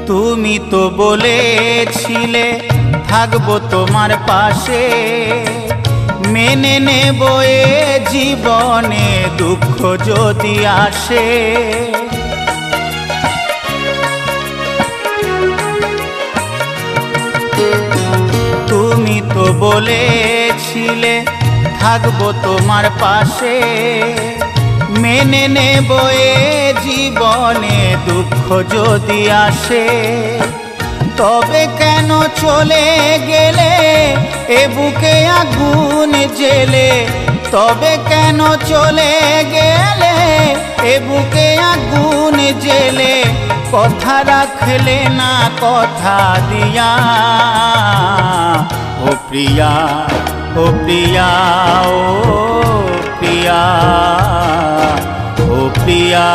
তুমি তো বলেছিলে থাকবো তোমার পাশে, মেনে নেব এ জীবনে দুঃখ যদি আসে। তুমি তো বলেছিলে থাকবো তোমার পাশে, মেনে নেব এ জীবনে দুঃখ যদি আসে। তবে কেন চলে গেলে এ বুকে আগুন জেলে, তবে কেন চলে গেলে এ বুকে আগুন জেলে, কথা রাখলে না কথা দিয়া। ও প্রিয়া, ও প্রিয়া, ও প্রিয়া, ও প্রিয়া।